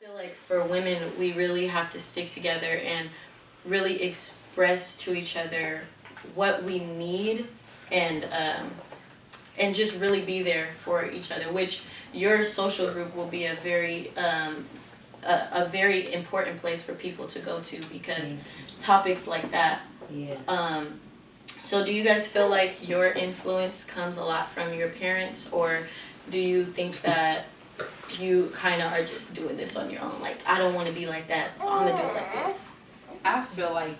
I feel like for women, we really have to stick together and really express to each other what we need, and just really be there for each other. Which your social group will be a very important place for people to go to, because topics like that. Yeah. So do you guys feel like your influence comes a lot from your parents, or do you think that you kind of are just doing this on your own? Like, I don't want to be like that, so I'm gonna do it like this. I feel like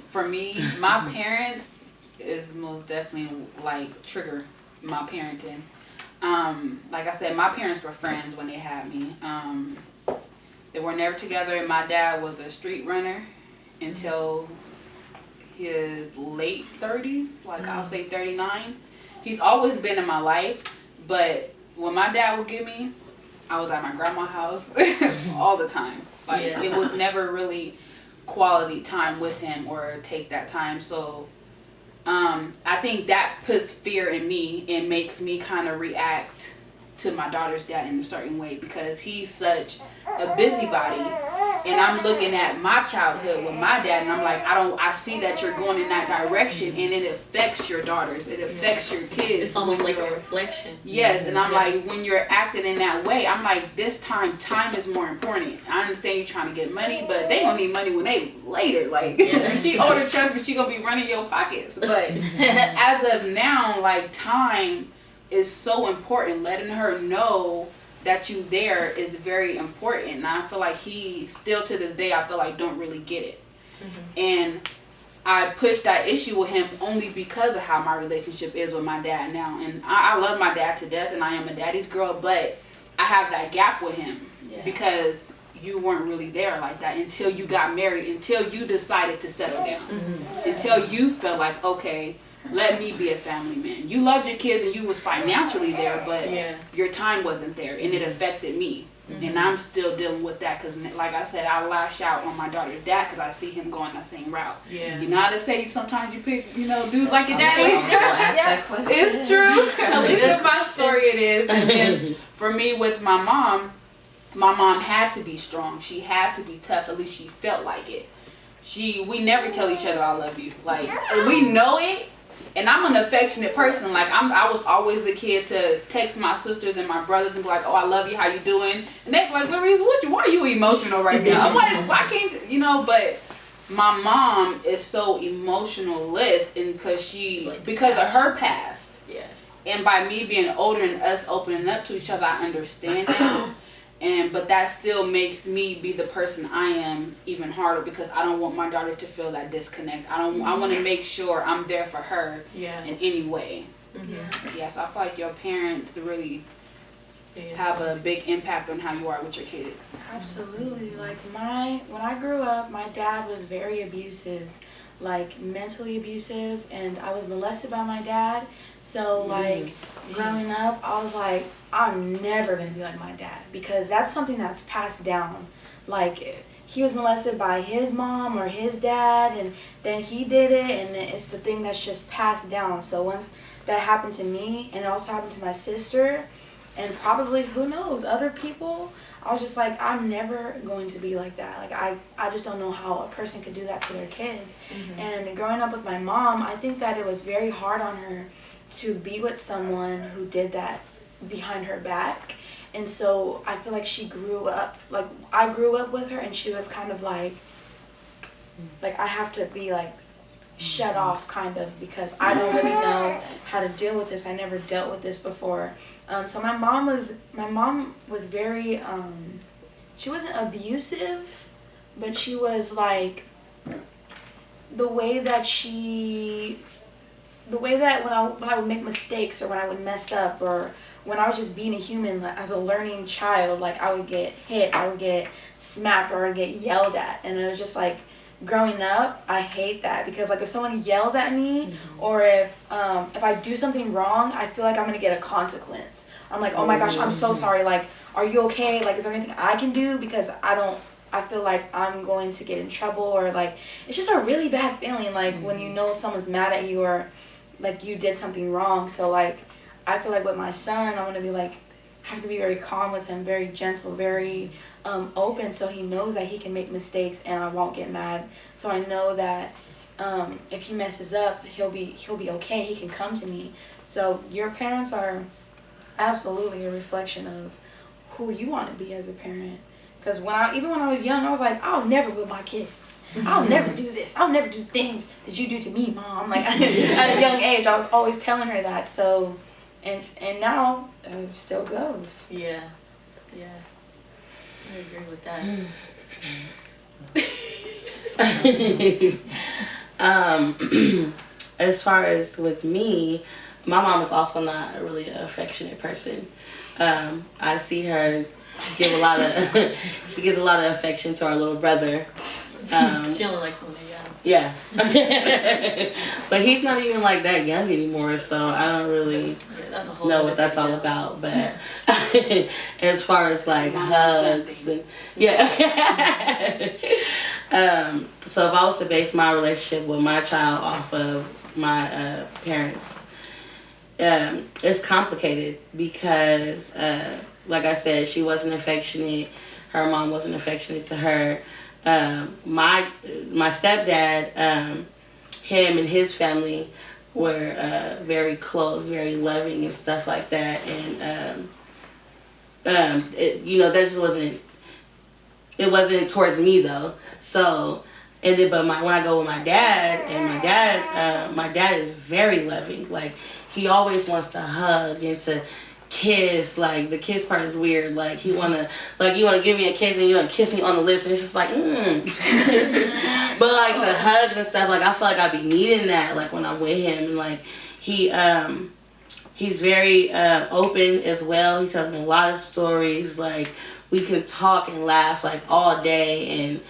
for me, my parents is most definitely like trigger my parenting. Like I said, my parents were friends when they had me. They were never together, and my dad was a street runner until his late 30s, like I'll say 39. He's always been in my life, but when my dad would get me, I was at my grandma's house all the time. Like, it was never really quality time with him or take that time. So I think that puts fear in me and makes me kind of react to my daughter's dad in a certain way, because he's such a busybody, and I'm looking at my childhood with my dad, and I'm like, I see that you're going in that direction, and it affects your daughters, it affects your kids. It's almost like a reflection. Yes, and I'm like, when you're acting in that way, I'm like, this time is more important. I understand you trying to get money, but they gonna need money when they later. Like, she older, trust me, she gonna be running your pockets. But as of now, like, time is so important. Letting her know that you there is very important. And I feel like he still to this day, I feel like, don't really get it. And I push that issue with him only because of how my relationship is with my dad now. And I love my dad to death, and I am a daddy's girl, but I have that gap with him because you weren't really there like that until you got married, until you decided to settle down, until you felt like, okay, let me be a family man. You loved your kids and you was financially there, but your time wasn't there, and it affected me. And I'm still dealing with that, because, like I said, I lash out on my daughter's dad because I see him going that same route. You know how to say sometimes you pick, dudes like your daddy? It's true. At least in my story it is. And then for me with my mom had to be strong. She had to be tough. At least she felt like it. We never tell each other I love you. Like, we know it. And I'm an affectionate person. Like, I was always the kid to text my sisters and my brothers and be like, oh, I love you, how you doing? And they'd be like, LaReese, why are you emotional right now? I'm like, why can't, but my mom is so emotionalist, and because of her past. And by me being older and us opening up to each other, I understand that. But that still makes me be the person I am even harder, because I don't want my daughter to feel that disconnect. I want to make sure I'm there for her in any way. So I feel like your parents really have a big impact on how you are with your kids. Absolutely. Like, when I grew up, my dad was very abusive, like mentally abusive, and I was molested by my dad. So like growing up, I was like, I'm never gonna be like my dad, because that's something that's passed down. Like, he was molested by his mom or his dad, and then he did it, and it's the thing that's just passed down. So once that happened to me, and it also happened to my sister, and probably, who knows, other people, I was just like, I'm never going to be like that. Like, I just don't know how a person could do that to their kids. And growing up with my mom, I think that it was very hard on her to be with someone who did that behind her back. And so I feel like she grew up, like, I grew up with her, and she was kind of like I have to be like shut off, kind of, because I don't really know how to deal with this. I never dealt with this before. So my mom was very, she wasn't abusive, but she was like, the way that when I would make mistakes, or when I would mess up, or when I was just being a human, like, as a learning child, like, I would get hit, I would get smacked, or I would get yelled at. And it was just like, growing up, I hate that, because like, if someone yells at me, or if I do something wrong, I feel like I'm gonna get a consequence. I'm like, oh my gosh, I'm so sorry, like, are you okay? Like, is there anything I can do? Because I feel like I'm going to get in trouble, or like, it's just a really bad feeling, like, when you know someone's mad at you, or like you did something wrong. So like, I feel like with my son, I want to be like, have to be very calm with him, very gentle, very open, so he knows that he can make mistakes and I won't get mad. So I know that if he messes up, he'll be okay. He can come to me. So your parents are absolutely a reflection of who you want to be as a parent. Because even when I was young, I was like, I'll never whip my kids. I'll never do this. I'll never do things that you do to me, Mom. Like at a young age, I was always telling her that. So, and now it still goes. Yeah, yeah. I agree with that. As far as with me, my mom is also not really an affectionate person. I see her give she gives a lot of affection to our little brother. She only likes when they're young. Yeah. But he's not even like that young anymore, so I don't really know what that's all about. But as far as like hugs and so if I was to base my relationship with my child off of my parents, it's complicated because like I said, she wasn't affectionate. Her mom wasn't affectionate to her. My stepdad, him and his family were very close, very loving and stuff like that. And there just wasn't. It wasn't towards me though. So, and then when I go with my dad, and my dad is very loving. Like he always wants to hug and to kiss. Like the kiss part is weird. Like you wanna give me a kiss and you wanna kiss me on the lips and it's just like But like the hugs and stuff, like I feel like I'd be needing that like when I'm with him. And like he's very open as well. He tells me a lot of stories. Like we can talk and laugh like all day. And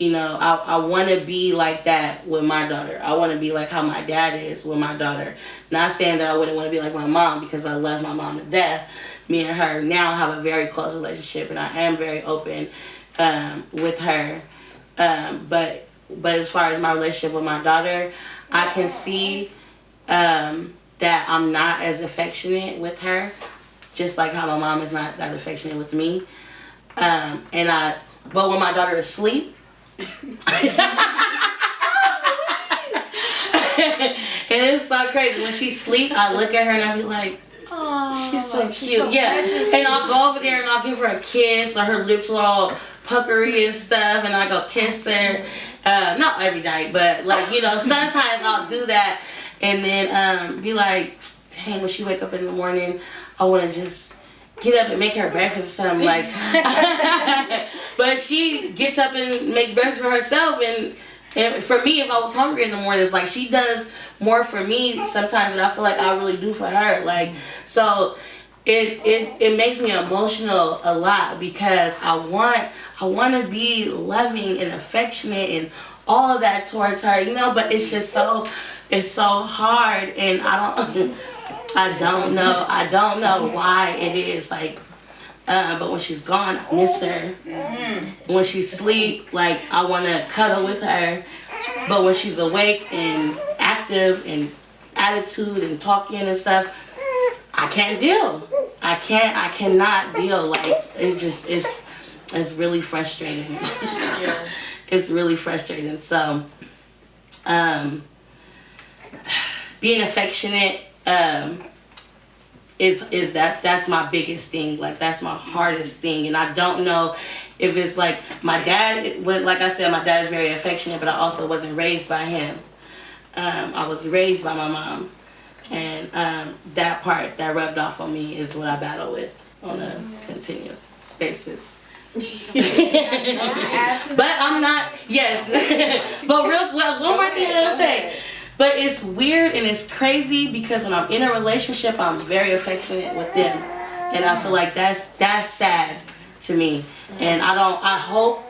I want to be like that with my daughter. I want to be like how my dad is with my daughter. Not saying that I wouldn't want to be like my mom, because I love my mom to death. Me and her now have a very close relationship, and I am very open with her. But as far as my relationship with my daughter, I can see that I'm not as affectionate with her, just like how my mom is not that affectionate with me. But when my daughter is asleep, and it's so crazy. When she sleeps, I look at her and I be like, "Oh, she's so cute." So precious. And I'll go over there and I'll give her a kiss, or her lips are all puckery and stuff, and I go kiss her. Not every night, but like sometimes I'll do that, and then be like, "Dang, when she wake up in the morning, I want to just get up and make her breakfast or something." Like, but she gets up and makes breakfast for herself, and for me, if I was hungry in the morning, it's like she does more for me sometimes than I feel like I really do for her. Like, so it makes me emotional a lot, because I want to be loving and affectionate and all of that towards her, but it's just so hard, and I don't know why it is, like, but when she's gone, I miss her. When she's asleep, like, I want to cuddle with her, but when she's awake and active and attitude and talking and stuff, I can't deal. I cannot deal. Like, it's really frustrating. It's really frustrating. So, being affectionate, that's my biggest thing. Like, that's my hardest thing. And I don't know if it's like my dad, like I said, my dad is very affectionate, but I also wasn't raised by him. I was raised by my mom, and that part that rubbed off on me is what I battle with on a continuous basis. But I'm not, yes. But one more thing I gotta say. But it's weird and it's crazy, because when I'm in a relationship, I'm very affectionate with them, and I feel like that's sad to me. And I hope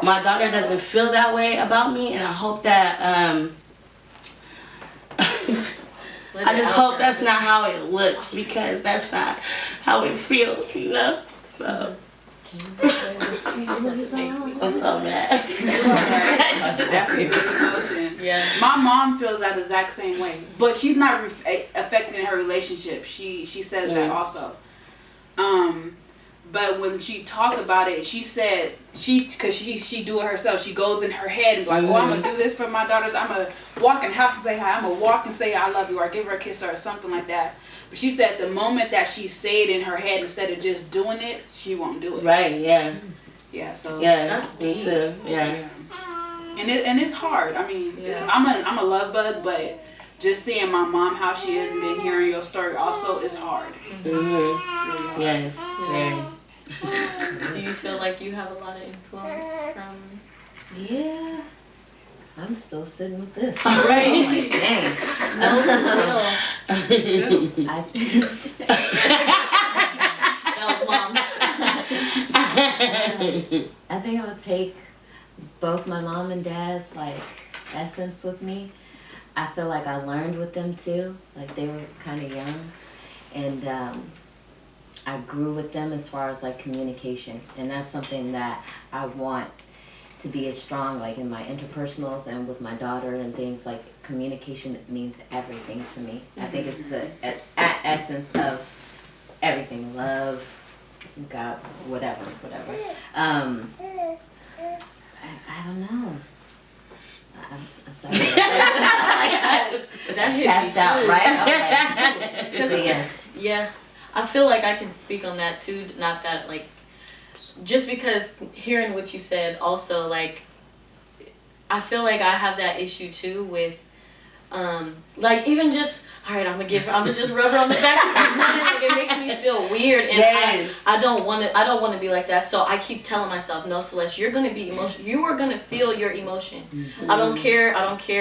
my daughter doesn't feel that way about me, and I hope that I just hope that's not how it looks, because that's not how it feels, So. I'm so mad. Definitely a big emotion. Yeah. My mom feels that exact same way, but she's not affected in her relationship. She says that also. But when she talked about it, she said cause she do it herself. She goes in her head and be like, oh, I'm gonna do this for my daughters. I'm gonna walk in the house and say hi. I'm gonna walk and say I love you, or give her a kiss or something like that. But she said the moment that she say it in her head instead of just doing it, she won't do it. Right. Yeah. Yeah. So yeah, that's deep. too. Yeah. And it's hard. I mean, I'm a love bug, but just seeing my mom how she is and then hearing your story also is hard. Mm-hmm. It's really hard. Yes. Very. Do you feel like you have a lot of influence from? Yeah. I'm still sitting with this. Right. I'm like, dang. That was mom's. I think I'll take both my mom and dad's like essence with me. I feel like I learned with them too. Like they were kind of young, and I grew with them as far as like communication, and that's something that I want to be as strong like in my interpersonals and with my daughter and things. Like communication means everything to me. I think it's the essence of everything. Love, God, whatever. I don't know. I'm sorry. That hit Tapped me out, too. right? Because Yes. yeah, I feel like I can speak on that too. Not that like, just because hearing what you said, also like, I feel like I have that issue too with, like even just. All right, I'm gonna just rub her on the back because she's running. Like it makes me feel weird, and Yes. I don't want to be like that. So I keep telling myself, no, Celeste, you're gonna be emotional. You are gonna feel your emotion. Mm-hmm. I don't care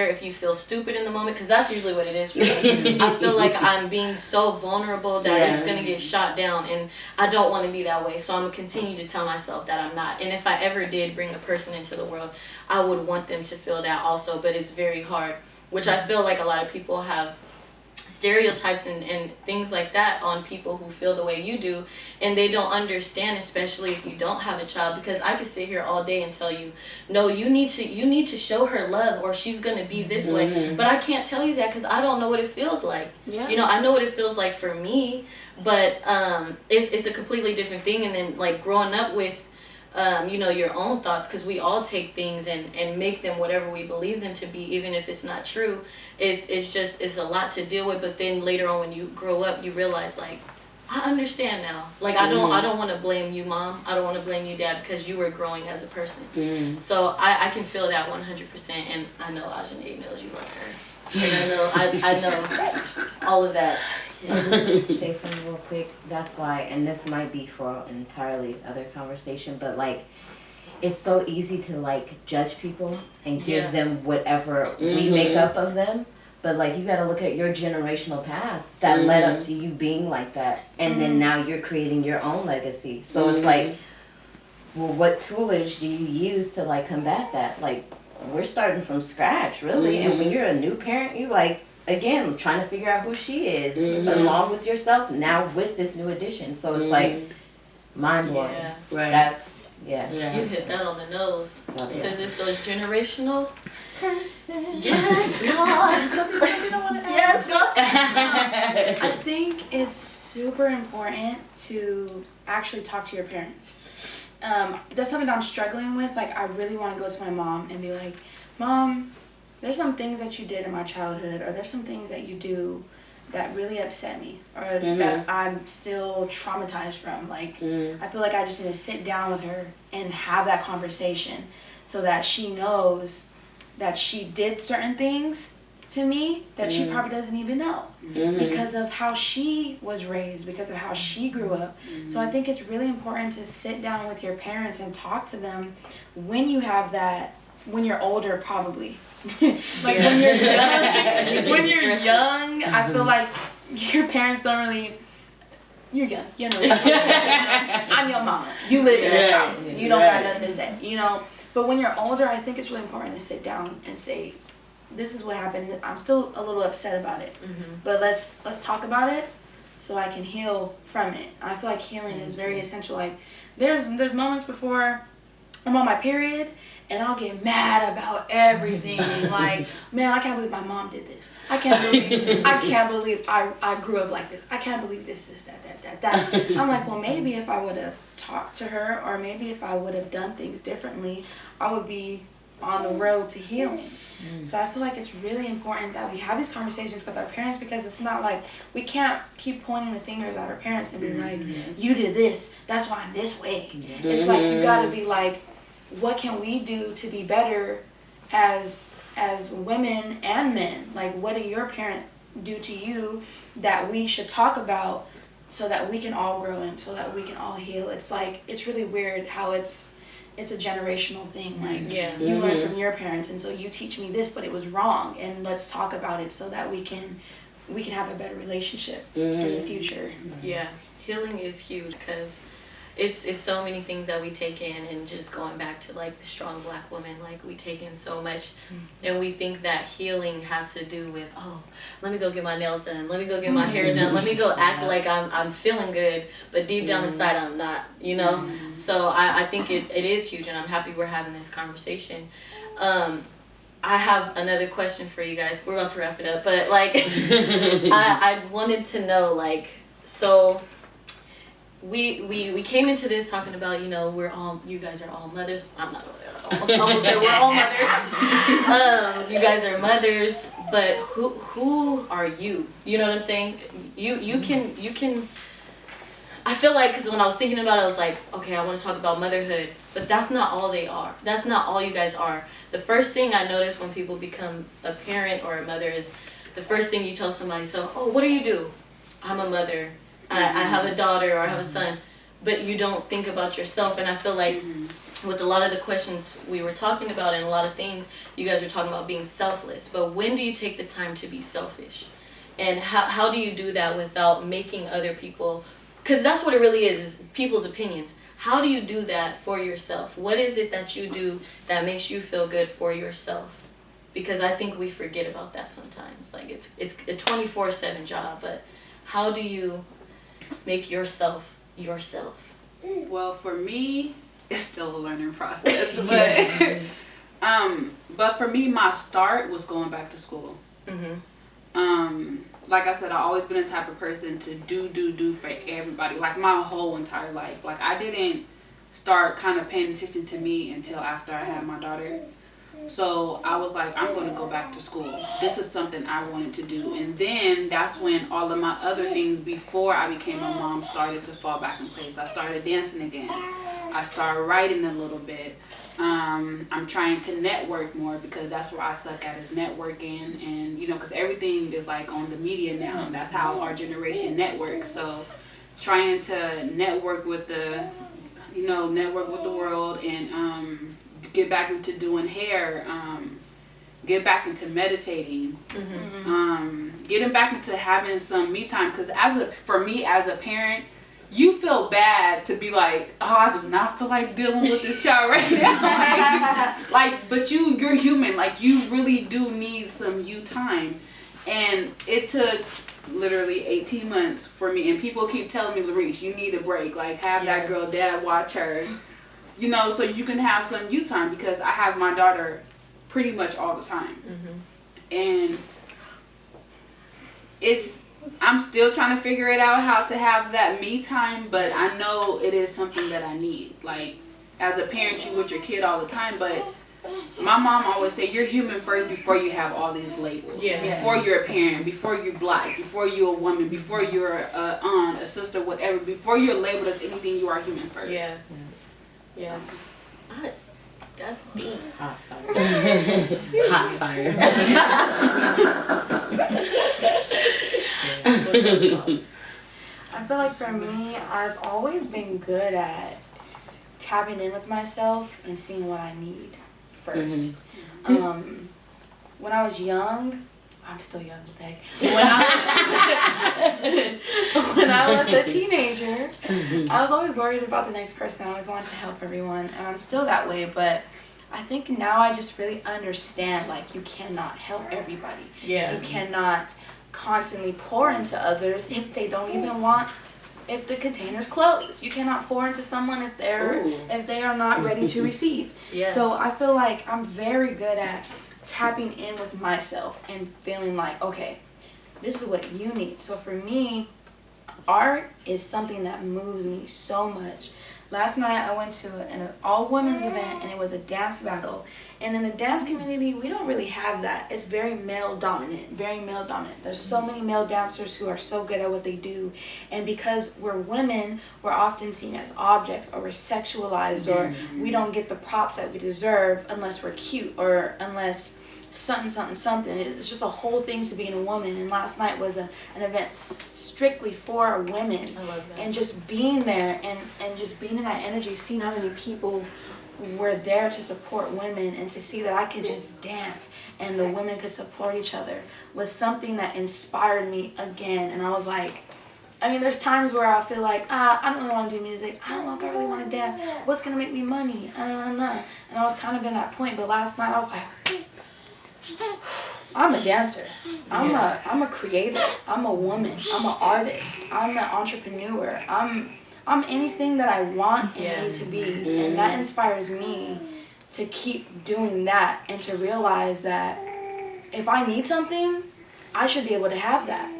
if you feel stupid in the moment, because that's usually what it is for me. I feel like I'm being so vulnerable that it's gonna get shot down, and I don't want to be that way. So I'm gonna continue to tell myself that I'm not. And if I ever did bring a person into the world, I would want them to feel that also. But it's very hard, which I feel like a lot of people have stereotypes and things like that on people who feel the way you do, and they don't understand, especially if you don't have a child, because I could sit here all day and tell you, no, you need to show her love or she's gonna be this way, but I can't tell you that because I don't know what it feels like. You know, I know what it feels like for me, but it's a completely different thing. And then like growing up with you know, your own thoughts, because we all take things and make them whatever we believe them to be, even if it's not true. It's a lot to deal with. But then later on, when you grow up, you realize like, I understand now. Like I don't want to blame you, Mom. I don't want to blame you, Dad, because you were growing as a person. So I can feel that 100%, and I know Ajane knows you love her, and I know all of that. Say something real quick. That's why, and this might be for an entirely other conversation, but like it's so easy to like judge people and give them whatever we make up of them, but like you got to look at your generational path that led up to you being like that, and then now you're creating your own legacy. So it's like, well, what toolage do you use to like combat that? Like we're starting from scratch, really, and when you're a new parent, you like, again, trying to figure out who she is along with yourself now with this new addition. So it's like mind blowing. Yeah. Right. That's You hit that on the nose, because it's those generational curses. Yes, God. Something you don't want to add. Yes, God. I think it's super important to actually talk to your parents. That's something that I'm struggling with. Like, I really want to go to my mom and be like, Mom, there's some things that you did in my childhood, or there's some things that you do that really upset me, or that I'm still traumatized from. Like, I feel like I just need to sit down with her and have that conversation so that she knows that she did certain things to me that she probably doesn't even know because of how she was raised, because of how she grew up. So I think it's really important to sit down with your parents and talk to them when you have that, when you're older, probably. Like when you're young, I feel like your parents don't really. You're young, you know. I'm your mama. You live in this house. You don't got nothing to say, you know. But when you're older, I think it's really important to sit down and say, "This is what happened. I'm still a little upset about it, but let's talk about it, so I can heal from it." I feel like healing is very essential. Like there's moments before I'm on my period, and I'll get mad about everything. Like, man, I can't believe my mom did this. I can't believe I grew up like this. I can't believe this, that. I'm like, well, maybe if I would have talked to her, or maybe if I would have done things differently, I would be on the road to healing. So I feel like it's really important that we have these conversations with our parents, because it's not like we can't keep pointing the fingers at our parents and be like, you did this, that's why I'm this way. It's like, you gotta be like, what can we do to be better as women and men? Like, what did your parent do to you that we should talk about, so that we can all grow and so that we can all heal? It's like, it's really weird how it's a generational thing. Like, you learn from your parents, and so you teach me this, but it was wrong, and let's talk about it so that we can have a better relationship in the future. Yeah, healing is huge, because it's so many things that we take in, and just going back to like the strong Black woman, like we take in so much, and we think that healing has to do with, oh, let me go get my nails done, let me go get my hair done, let me go act like I'm feeling good, but deep down inside I'm not, you know. So I think it is huge, and I'm happy we're having this conversation. I have another question for you guys. We're about to wrap it up, but like I wanted to know, like, so we came into this talking about, you know, you guys are all mothers. I'm not almost say we're all mothers. You guys are mothers, but who are you? You know what I'm saying? You can. I feel like, because when I was thinking about it, I was like, okay, I want to talk about motherhood, but that's not all they are. That's not all you guys are. The first thing I notice when people become a parent or a mother is the first thing you tell somebody. So, oh, what do you do? I'm a mother. I have a daughter, or I have a son, but you don't think about yourself. And I feel like with a lot of the questions we were talking about, and a lot of things, you guys were talking about being selfless. But when do you take the time to be selfish? And how do you do that without making other people, because that's what it really is people's opinions. How do you do that for yourself? What is it that you do that makes you feel good for yourself? Because I think we forget about that sometimes. Like, it's a 24/7 job, but how do you make yourself yourself? Well, for me, it's still a learning process, but for me, my start was going back to school. Like I said, I've always been the type of person to do for everybody, like my whole entire life. Like, I didn't start kind of paying attention to me until after I had my daughter. So I was like, I'm going to go back to school. This is something I wanted to do. And then that's when all of my other things before I became a mom started to fall back in place. I started dancing again. I started writing a little bit. I'm trying to network more, because that's where I suck at, is networking. And, you know, because everything is like on the media now. And that's how our generation networks. So trying to network with the world, and get back into doing hair, get back into meditating, getting back into having some me time. Because for me as a parent, you feel bad to be like, oh, I do not feel like dealing with this child right now. But you're human. Like, you really do need some you time. And it took literally 18 months for me. And people keep telling me, LaReese, you need a break. Like, have that girl dad watch her. You know, so you can have some you time, because I have my daughter pretty much all the time. And I'm still trying to figure it out, how to have that me time, but I know it is something that I need. Like, as a parent, you with your kid all the time, but my mom always say, you're human first before you have all these labels. Before you're a parent, before you're Black, before you're a woman, before you're a aunt, a sister, whatever, before you're labeled as anything, you are human first. Yeah. That's deep. Hot fire. Hot fire. I feel like for me, I've always been good at tapping in with myself and seeing what I need first. When I was young, I'm still young, but when I was a teenager, I was always worried about the next person. I always wanted to help everyone, and I'm still that way, but I think now I just really understand, like, you cannot help everybody. You cannot constantly pour into others if they don't even want if the container's closed. You cannot pour into someone if they are not ready to receive. Yeah. So I feel like I'm very good at tapping in with myself and feeling like, okay, this is what you need. So for me, art is something that moves me so much. Last night I went to an all-women's event, and it was a dance battle. And in the dance community, we don't really have that. It's very male-dominant, very male-dominant. There's so many male dancers who are so good at what they do. And because we're women, we're often seen as objects, or we're sexualized, or we don't get the props that we deserve unless we're cute, or unless something. It's just a whole thing to being a woman. And last night was an event strictly for women. I love that. And just being there and just being in that energy, seeing how many people were there to support women, and to see that I could just dance and the women could support each other was something that inspired me again. And I was like, I mean, there's times where I feel like, I don't really want to do music. I don't know if I really want to dance. What's going to make me money? And I was kind of in that point. But last night I was like, I'm a dancer. I'm a creator. I'm a woman. I'm an artist. I'm an entrepreneur. I'm anything that I want and need to be. And that inspires me to keep doing that, and to realize that if I need something, I should be able to have that.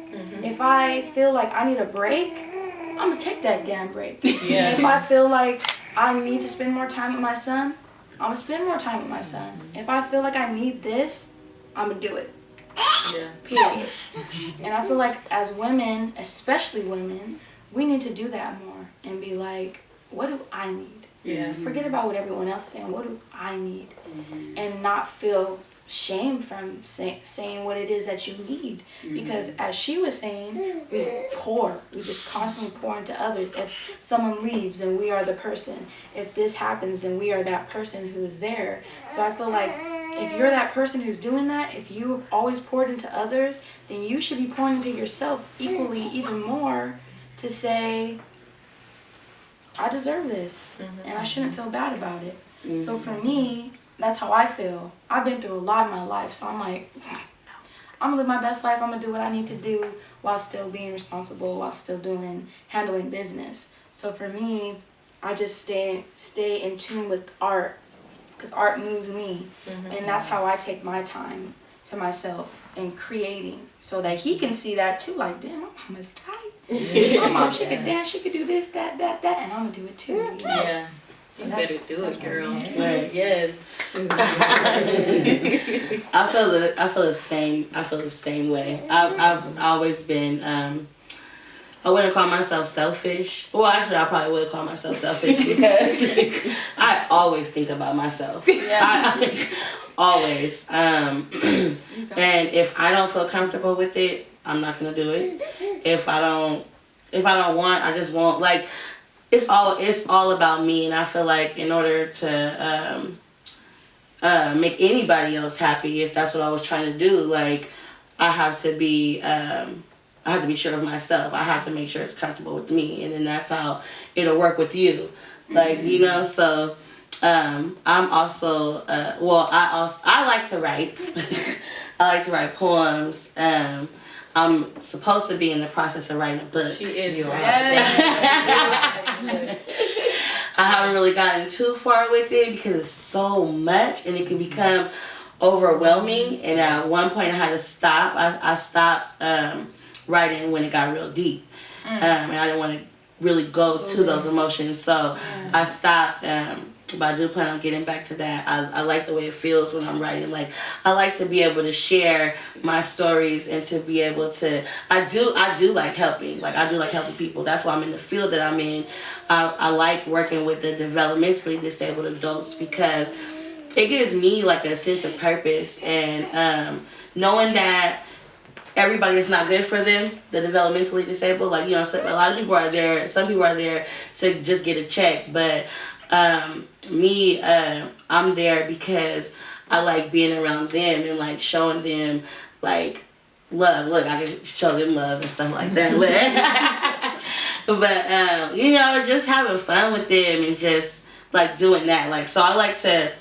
If I feel like I need a break, I'm gonna take that damn break. If I feel like I need to spend more time with my son, I'm gonna spend more time with my son. If I feel like I need this, I'm gonna do it. Period. And I feel like as women, especially women, we need to do that more and be like, what do I need? Forget about what everyone else is saying. What do I need? And not feel shame from saying what it is that you need. Because as she was saying, we just constantly pour into others. If someone leaves, then we are the person. If this happens, then we are that person who is there. So I feel like if you're that person who's doing that, if you have always poured into others, then you should be pouring into yourself equally, even more, to say, I deserve this, and I shouldn't feel bad about it. So for me, that's how I feel. I've been through a lot in my life, so I'm like, I'm gonna live my best life. I'm gonna do what I need to do while still being responsible, while still handling business. So for me, I just stay in tune with art, because art moves me, and that's how I take my time to myself and creating, so that he can see that too. Like, damn, my mama's tight. My mom, she could dance, she could do this, that, and I'm gonna do it too. You know? So you better do it, girl. Right. Yes. I feel the same way. I've always been I wouldn't call myself selfish. Well, actually, I probably would call myself selfish because I always think about myself. I always. And if I don't feel comfortable with it, I'm not gonna do it. If I don't want, I just won't. Like, it's all about me, and I feel like in order to make anybody else happy, if that's what I was trying to do, like, I have to be sure of myself. I have to make sure it's comfortable with me, and then that's how it'll work with you. Like, you know, so I'm also I like to write. I like to write poems. I'm supposed to be in the process of writing a book. She is. I haven't really gotten too far with it because it's so much and it can become overwhelming. And at one point I had to stop. I stopped writing when it got real deep. And I didn't want to really go to those emotions. So I stopped. But I do plan on getting back to that. I like the way it feels when I'm writing. Like, I like to be able to share my stories and to be able to. I do like helping. Like, I do like helping people. That's why I'm in the field that I'm in. I like working with the developmentally disabled adults because it gives me like a sense of purpose and knowing that everybody is not good for them, the developmentally disabled. Like, you know, a lot of people are there. Some people are there to just get a check, but. I'm there because I like being around them and like showing them like love. Look, I can show them love and stuff like that. But you know, just having fun with them and just like doing that. Like, so I like to,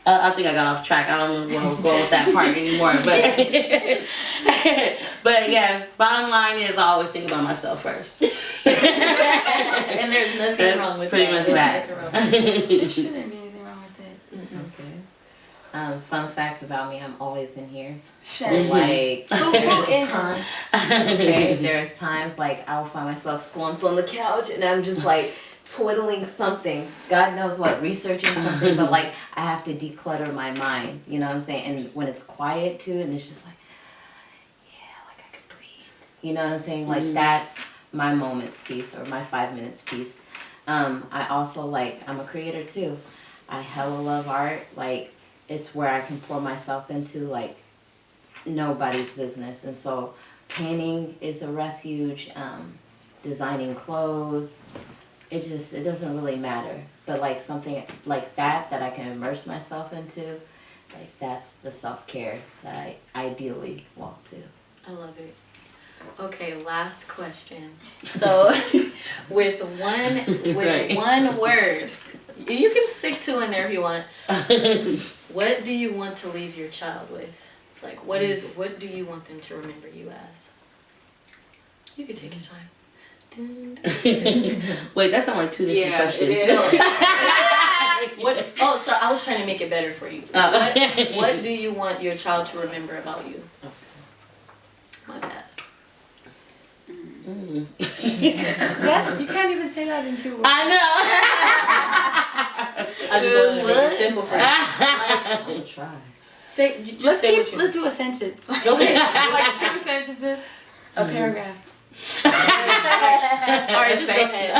I think I got off track. I don't know where I was going with that part anymore. But yeah, bottom line is I always think about myself first. And there's nothing wrong with pretty that. much that. There shouldn't be anything wrong with it. Okay. Fun fact about me, I'm always in here. Shit. Like, Who there's is times, okay, there's times like I'll find myself slumped on the couch and I'm just like twiddling something. God knows what, researching something, but like I have to declutter my mind. You know what I'm saying? And when it's quiet too, and it's just like, yeah, like I could breathe. You know what I'm saying? Like that's my moments piece or my 5 minutes piece. I also like, I'm a creator too. I hella love art. Like it's where I can pour myself into like nobody's business. And so painting is a refuge. Designing clothes, it doesn't really matter. But like something like that I can immerse myself into, like that's the self-care that I ideally walk to. I love it. Okay, last question. So, with one word, you can stick two in there if you want. What do you want to leave your child with? Like, what do you want them to remember you as? You can take your time. Wait, that sounds like two different questions. It is. Oh, sorry, I was trying to make it better for you. What do you want your child to remember about you? My bad. You can't even say that in 2 words. I know. I just want to make it simple for you. I'll try. Let's do a sentence. Go ahead. Like 2 sentences, a paragraph. All right, just go ahead.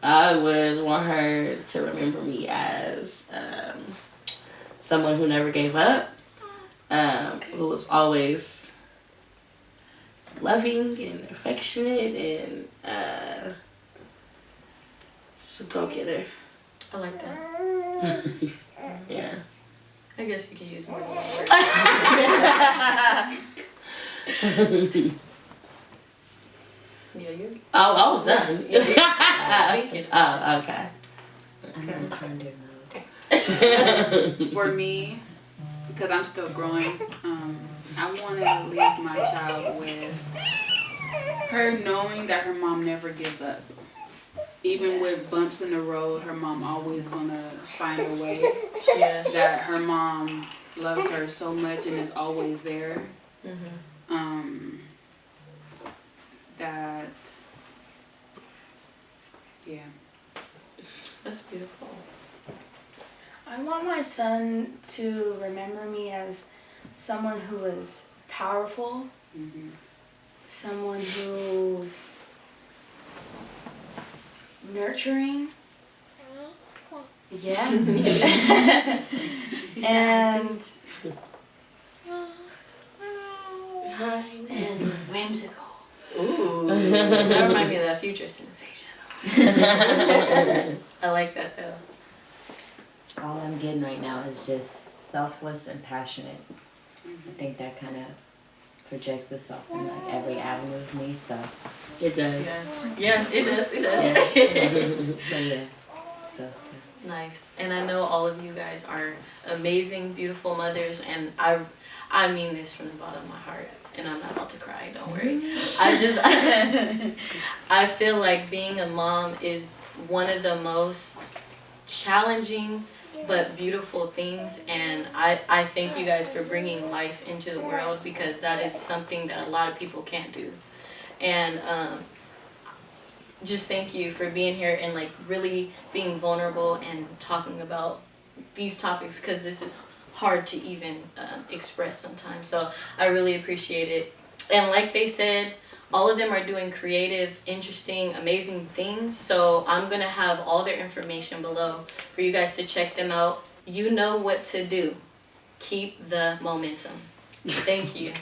I would want her to remember me as someone who never gave up, who was always loving and affectionate and just a go-getter. I like that. Yeah. I guess you can use more than one word. Yeah, you. Oh, I was done. Yeah, I was thinking. Oh, okay. I'm in thunder mode. For me, because I'm still growing, I want to leave my child with her knowing that her mom never gives up. Even with bumps in the road, her mom always gonna find a way. Yeah. That her mom loves her so much and is always there. That, yeah. That's beautiful. I want my son to remember me as someone who is powerful, someone who's nurturing. Yeah. and whimsical. Ooh. That reminds me of that Future Sensational. I like that though. All I'm getting right now is just selfless and passionate. I think that kind of projects itself in like every avenue of me, so. It does. Yeah, it does. It does. So yeah, those two. Nice. And I know all of you guys are amazing, beautiful mothers, and I mean this from the bottom of my heart, and I'm not about to cry, don't worry. I feel like being a mom is one of the most challenging but beautiful things, and I thank you guys for bringing life into the world, because that is something that a lot of people can't do. And just thank you for being here and like really being vulnerable and talking about these topics, because this is hard to even express sometimes. So I really appreciate it. And like they said, all of them are doing creative, interesting, amazing things. So I'm going to have all their information below for you guys to check them out. You know what to do. Keep the momentum. Thank you.